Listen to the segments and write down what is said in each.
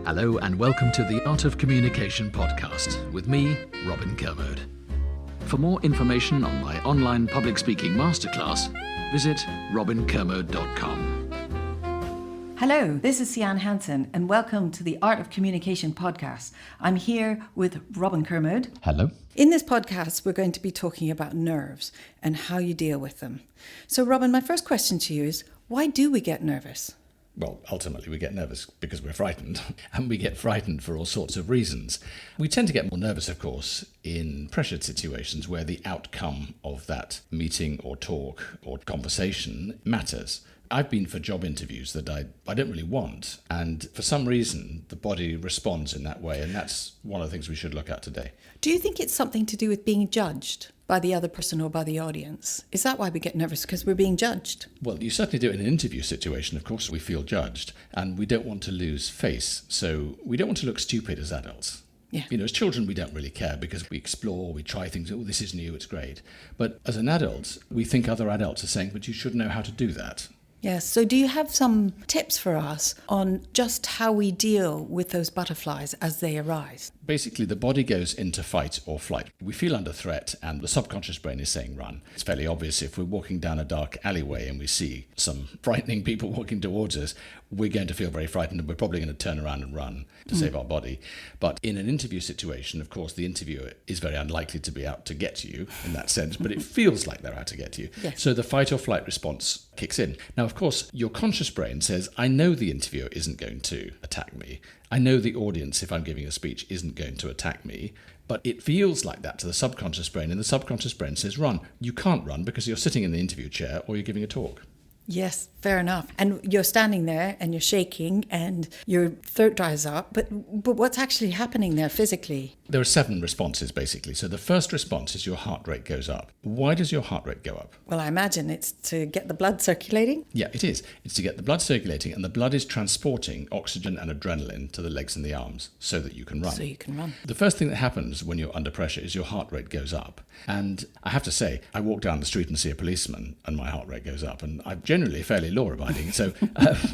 Hello and welcome to the Art of Communication podcast with me, Robin Kermode. For more information on my online public speaking masterclass, visit robinkermode.com. Hello, this is Sian Hansen and welcome to the Art of Communication podcast. I'm here with Robin Kermode. Hello. In this podcast, we're going to be talking about nerves and how you deal with them. So Robin, my first question to you is, why do we get nervous? Well, ultimately we get nervous because we're frightened, and we get frightened for all sorts of reasons. We tend to get more nervous, of course, in pressured situations where the outcome of that meeting or talk or conversation matters. I've been for job interviews that I don't really want, and for some reason the body responds in that way, and that's one of the things we should look at today. Do you think it's something to do with being judged by the other person or by the audience? Is that why we get nervous, because we're being judged? Well, you certainly do it in an interview situation. Of course, we feel judged, and we don't want to lose face, so we don't want to look stupid as adults. Yeah. You know, as children, we don't really care because we explore, we try things. Oh, this is new, it's great. But as an adult, we think other adults are saying, but you should know how to do that. Yes. So do you have some tips for us on just how we deal with those butterflies as they arise? Basically, the body goes into fight or flight. We feel under threat and the subconscious brain is saying run. It's fairly obvious if we're walking down a dark alleyway and we see some frightening people walking towards us, we're going to feel very frightened and we're probably going to turn around and run to save our body. But in an interview situation, of course, the interviewer is very unlikely to be out to get you in that sense, but it feels like they're out to get you. Yes. So the fight or flight response kicks in. Now, of course, your conscious brain says, I know the interviewer isn't going to attack me. I know the audience, if I'm giving a speech, isn't going to attack me. But it feels like that to the subconscious brain, and the subconscious brain says, run. You can't run because you're sitting in the interview chair or you're giving a talk. Yes, fair enough. And you're standing there and you're shaking and your throat dries up. But what's actually happening there physically? There are 7 responses, basically. So the first response is your heart rate goes up. Why does your heart rate go up? Well, I imagine it's to get the blood circulating. Yeah, it is. It's to get the blood circulating, and the blood is transporting oxygen and adrenaline to the legs and the arms so that you can run. So you can run. The first thing that happens when you're under pressure is your heart rate goes up. And I have to say, I walk down the street and see a policeman and my heart rate goes up. And I'm generally fairly law-abiding. So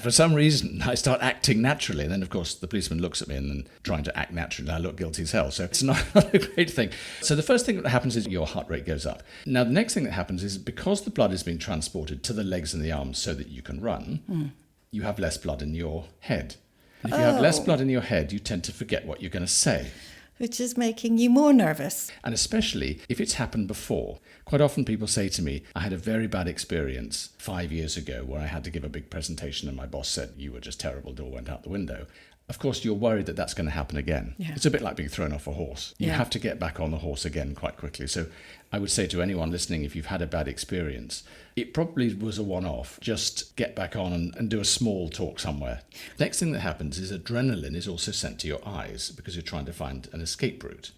for some reason, I start acting naturally. And then, of course, the policeman looks at me and then trying to act naturally, and I look guilty as hell. So it's not a great thing. So the first thing that happens is your heart rate goes up. Now, the next thing that happens is because the blood is being transported to the legs and the arms so that you can run, you have less blood in your head. And if you have less blood in your head, you tend to forget what you're going to say. Which is making you more nervous. And especially if it's happened before. Quite often people say to me, I had a very bad experience 5 years ago where I had to give a big presentation and my boss said, you were just terrible, it all went out the window. Of course, you're worried that that's going to happen again. Yeah. It's a bit like being thrown off a horse. You have to get back on the horse again quite quickly. So I would say to anyone listening, if you've had a bad experience, it probably was a one-off. Just get back on and do a small talk somewhere. Next thing that happens is adrenaline is also sent to your eyes because you're trying to find an escape route.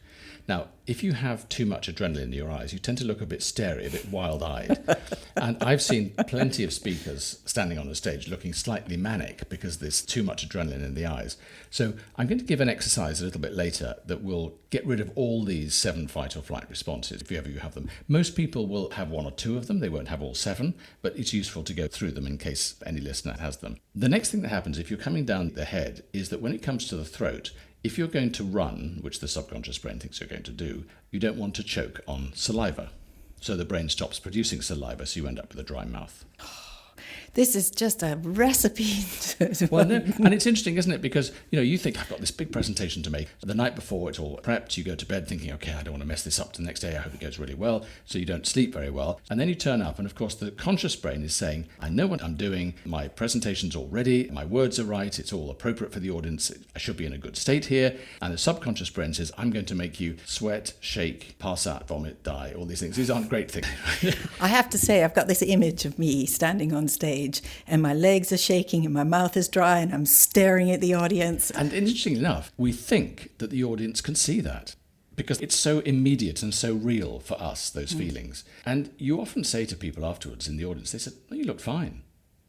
Now, if you have too much adrenaline in your eyes, you tend to look a bit starey, a bit wild-eyed. And I've seen plenty of speakers standing on the stage looking slightly manic because there's too much adrenaline in the eyes. So I'm going to give an exercise a little bit later that will get rid of all these 7 fight or flight responses, if ever you have them. Most people will have 1 or 2 of them. They won't have all 7, but it's useful to go through them in case any listener has them. The next thing that happens if you're coming down the head is that when it comes to the throat, if you're going to run, which the subconscious brain thinks you're going to do, you don't want to choke on saliva. So the brain stops producing saliva, so you end up with a dry mouth. This is just a recipe. Well, no, and it's interesting, isn't it? Because, you know, you think, I've got this big presentation to make. The night before, it's all prepped. You go to bed thinking, okay, I don't want to mess this up to the next day. I hope it goes really well. So you don't sleep very well. And then you turn up, and of course, the conscious brain is saying, I know what I'm doing. My presentation's all ready. My words are right. It's all appropriate for the audience. I should be in a good state here. And the subconscious brain says, I'm going to make you sweat, shake, pass out, vomit, die, all these things. These aren't great things. I have to say, I've got this image of me standing on stage and my legs are shaking and my mouth is dry and I'm staring at the audience. And interestingly enough, we think that the audience can see that because it's so immediate and so real for us, those feelings. And you often say to people afterwards in the audience, they said, oh, you look fine.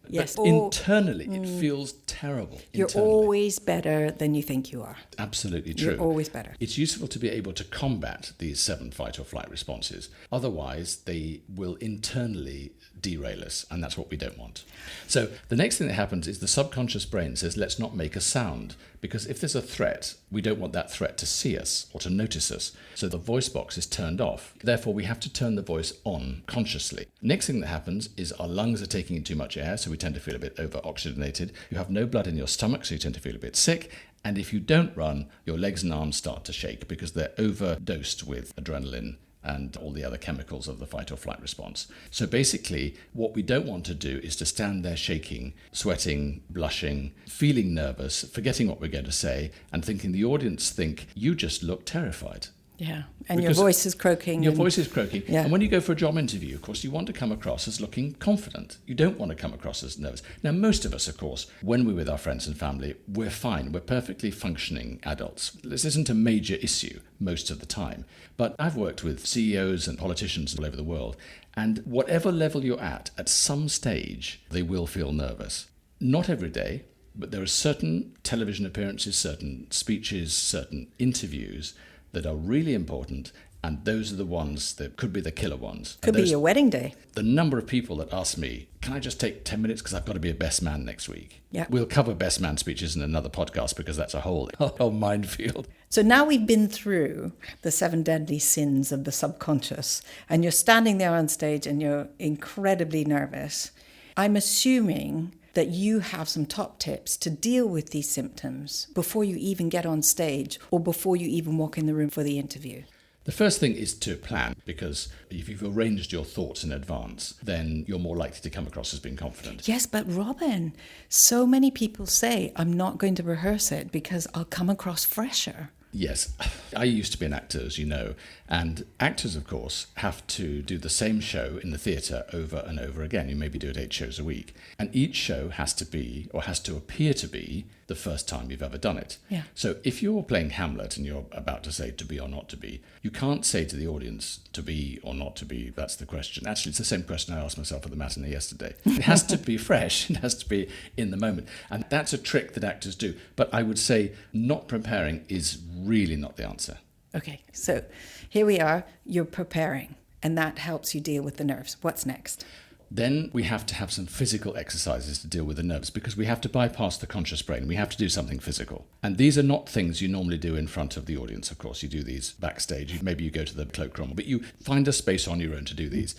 Yes. But internally, it feels terrible. You're always better than you think you are. Absolutely true. You're always better. It's useful to be able to combat these 7 fight or flight responses. Otherwise, they will internally derail us, and that's what we don't want. So the next thing that happens is the subconscious brain says, let's not make a sound, because if there's a threat, we don't want that threat to see us or to notice us. So the voice box is turned off. Therefore, we have to turn the voice on consciously. Next thing that happens is our lungs are taking in too much air, so we tend to feel a bit over-oxygenated. You have no blood in your stomach, so you tend to feel a bit sick. And if you don't run, your legs and arms start to shake because they're overdosed with adrenaline and all the other chemicals of the fight or flight response. So basically, what we don't want to do is to stand there shaking, sweating, blushing, feeling nervous, forgetting what we're going to say, and thinking the audience think, you just look terrified. Yeah, and your voice is croaking. Your voice is croaking. Yeah. And when you go for a job interview, of course, you want to come across as looking confident. You don't want to come across as nervous. Now, most of us, of course, when we're with our friends and family, we're fine. We're perfectly functioning adults. This isn't a major issue most of the time. But I've worked with CEOs and politicians all over the world, and whatever level you're at some stage, they will feel nervous. Not every day, but there are certain television appearances, certain speeches, certain interviews that are really important, and those are the ones that could be the killer ones. Could be your wedding day. The number of people that ask me, can I just take 10 minutes because I've got to be a best man next week? Yeah. We'll cover best man speeches in another podcast because that's a whole minefield. So now we've been through the 7 deadly sins of the subconscious, and you're standing there on stage and you're incredibly nervous. I'm assuming that you have some top tips to deal with these symptoms before you even get on stage or before you even walk in the room for the interview. The first thing is to plan, because if you've arranged your thoughts in advance, then you're more likely to come across as being confident. Yes, but Robin, so many people say, I'm not going to rehearse it because I'll come across fresher. Yes, I used to be an actor, as you know, and actors, of course, have to do the same show in the theatre over and over again. You maybe do it 8 shows a week. And each show has to be, or has to appear to be, the first time you've ever done it. Yeah. So if you're playing Hamlet and you're about to say to be or not to be, you can't say to the audience to be or not to be. That's the question. Actually, it's the same question I asked myself at the matinee yesterday. It has to be fresh. It has to be in the moment. And that's a trick that actors do. But I would say not preparing is really not the answer. Okay, so here we are. You're preparing, and that helps you deal with the nerves. What's next? Then we have to have some physical exercises to deal with the nerves, because we have to bypass the conscious brain. We have to do something physical. And these are not things you normally do in front of the audience. Of course, you do these backstage. Maybe you go to the cloakroom, but you find a space on your own to do these.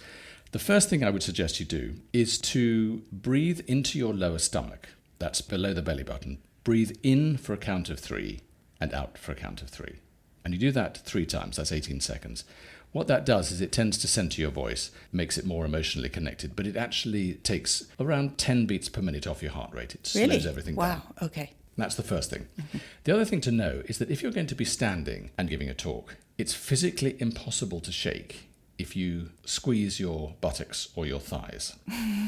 The first thing I would suggest you do is to breathe into your lower stomach. That's below the belly button. Breathe in for a count of 3 and out for a count of 3. And you do that 3 times. That's 18 seconds. What that does is it tends to center your voice, makes it more emotionally connected, but it actually takes around 10 beats per minute off your heart rate. It slows everything down. Wow, okay. That's the first thing. The other thing to know is that if you're going to be standing and giving a talk, it's physically impossible to shake if you squeeze your buttocks or your thighs.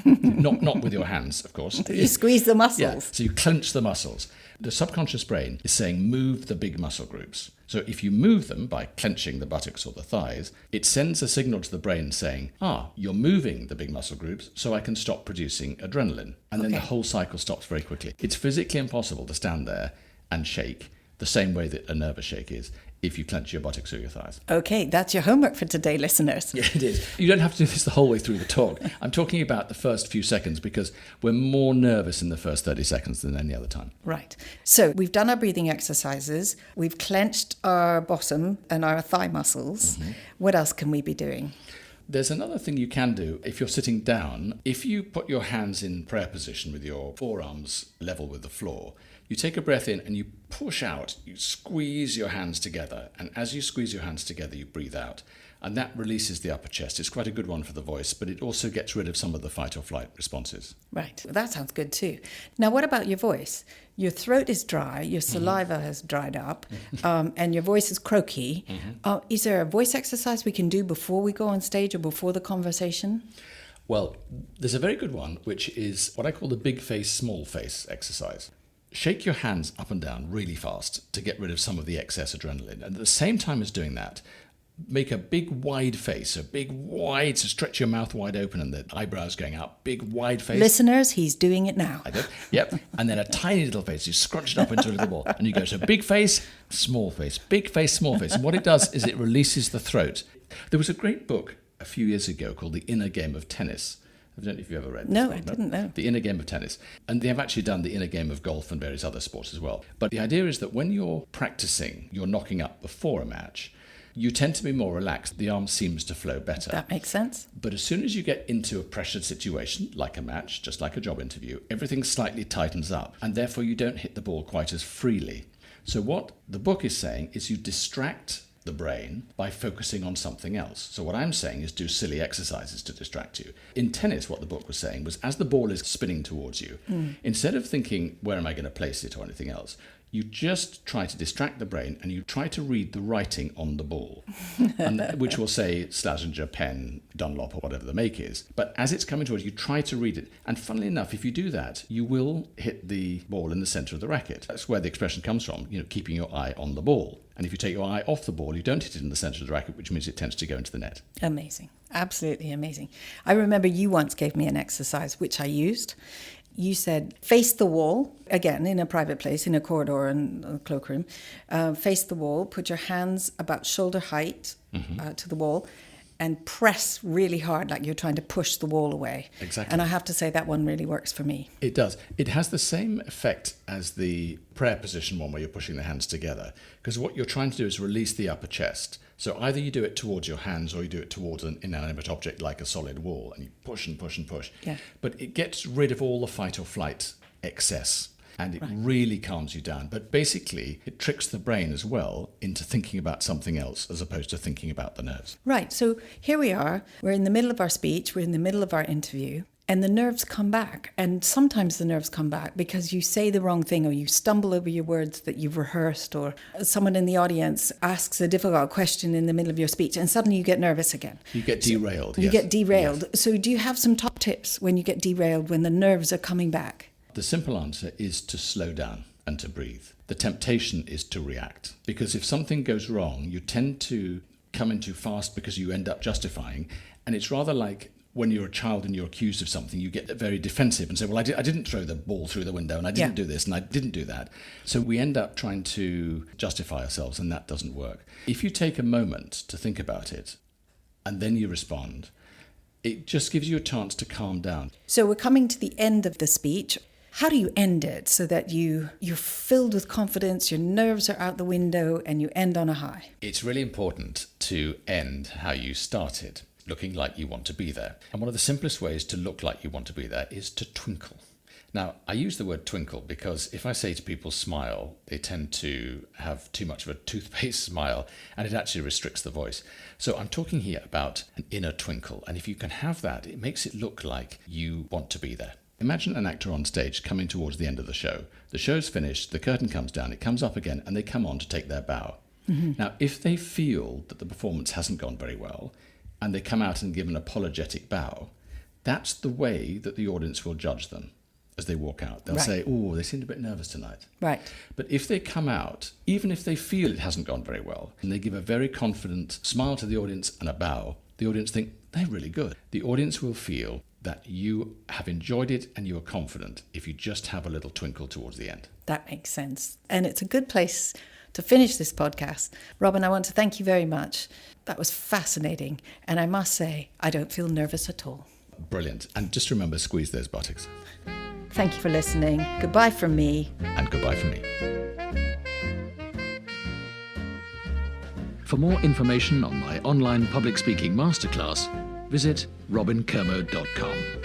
not with your hands, of course. You squeeze the muscles. Yeah, so you clench the muscles. The subconscious brain is saying move the big muscle groups. So if you move them by clenching the buttocks or the thighs, it sends a signal to the brain saying, you're moving the big muscle groups, so I can stop producing adrenaline. And then the whole cycle stops very quickly. It's physically impossible to stand there and shake the same way that a nervous shake is if you clench your buttocks or your thighs. Okay, that's your homework for today, listeners. Yeah, it is. You don't have to do this the whole way through the talk. I'm talking about the first few seconds because we're more nervous in the first 30 seconds than any other time. Right. So we've done our breathing exercises. We've clenched our bottom and our thigh muscles. Mm-hmm. What else can we be doing? There's another thing you can do if you're sitting down. If you put your hands in prayer position with your forearms level with the floor, you take a breath in and you push out, you squeeze your hands together. And as you squeeze your hands together, you breathe out. And that releases the upper chest. It's quite a good one for the voice, but it also gets rid of some of the fight or flight responses. Right. Well, that sounds good too. Now, what about your voice? Your throat is dry, your saliva has dried up, and your voice is croaky. Is there a voice exercise we can do before we go on stage or before the conversation? Well, there's a very good one, which is what I call the big face, small face exercise. Shake your hands up and down really fast to get rid of some of the excess adrenaline. And at the same time as doing that, make a big wide face, so stretch your mouth wide open and the eyebrows going up, big wide face. Listeners, he's doing it now. I did. Yep. And then a tiny little face, you scrunch it up into a little ball. And you go, so big face, small face, big face, small face. And what it does is it releases the throat. There was a great book a few years ago called The Inner Game of Tennis. I don't know if you've ever read this. No, I didn't know. The Inner Game of Tennis. And they have actually done the Inner Game of Golf and various other sports as well. But the idea is that when you're practicing, you're knocking up before a match, you tend to be more relaxed. The arm seems to flow better. That makes sense. But as soon as you get into a pressured situation, like a match, just like a job interview, everything slightly tightens up, and therefore you don't hit the ball quite as freely. So what the book is saying is you distract the brain by focusing on something else. So what I'm saying is do silly exercises to distract you. In tennis, what the book was saying was as the ball is spinning towards you, instead of thinking, where am I going to place it or anything else, you just try to distract the brain and you try to read the writing on the ball, which will say Slazenger, Penn, Dunlop, or whatever the make is. But as it's coming towards you, try to read it. And funnily enough, if you do that, you will hit the ball in the centre of the racket. That's where the expression comes from, keeping your eye on the ball. And if you take your eye off the ball, you don't hit it in the centre of the racket, which means it tends to go into the net. Amazing. Absolutely amazing. I remember you once gave me an exercise, which I used. You said, face the wall, again, in a private place, in a corridor and a cloakroom. Face the wall, put your hands about shoulder height to the wall, and press really hard, like you're trying to push the wall away. Exactly. And I have to say that one really works for me. It does. It has the same effect as the prayer position one where you're pushing the hands together. Because what you're trying to do is release the upper chest. So either you do it towards your hands or you do it towards an inanimate object like a solid wall, and you push and push and push. Yeah. But it gets rid of all the fight or flight excess. And it really calms you down. But basically, it tricks the brain as well into thinking about something else as opposed to thinking about the nerves. Right. So here we are. We're in the middle of our speech. We're in the middle of our interview. And the nerves come back. And sometimes the nerves come back because you say the wrong thing or you stumble over your words that you've rehearsed, or someone in the audience asks a difficult question in the middle of your speech and suddenly you get nervous again. You get derailed. You get derailed. Yes. So do you have some top tips when you get derailed, when the nerves are coming back? The simple answer is to slow down and to breathe. The temptation is to react. Because if something goes wrong, you tend to come in too fast because you end up justifying. And it's rather like when you're a child and you're accused of something, you get very defensive and say, well, I didn't throw the ball through the window and I didn't do this and I didn't do that. So we end up trying to justify ourselves, and that doesn't work. If you take a moment to think about it and then you respond, it just gives you a chance to calm down. So we're coming to the end of the speech. How do you end it so that you're filled with confidence, your nerves are out the window, and you end on a high? It's really important to end how you started, looking like you want to be there. And one of the simplest ways to look like you want to be there is to twinkle. Now, I use the word twinkle because if I say to people smile, they tend to have too much of a toothpaste smile, and it actually restricts the voice. So I'm talking here about an inner twinkle. And if you can have that, it makes it look like you want to be there. Imagine an actor on stage coming towards the end of the show. The show's finished, the curtain comes down, it comes up again, and they come on to take their bow. Now, if they feel that the performance hasn't gone very well, and they come out and give an apologetic bow, that's the way that the audience will judge them as they walk out. They'll say, oh, they seemed a bit nervous tonight. Right. But if they come out, even if they feel it hasn't gone very well, and they give a very confident smile to the audience and a bow, the audience think, they're really good. The audience will feel that you have enjoyed it and you are confident if you just have a little twinkle towards the end. That makes sense. And it's a good place to finish this podcast. Robin, I want to thank you very much. That was fascinating. And I must say, I don't feel nervous at all. Brilliant. And just remember, squeeze those buttocks. Thank you for listening. Goodbye from me. And goodbye from me. For more information on my online public speaking masterclass, visit robinkermode.com.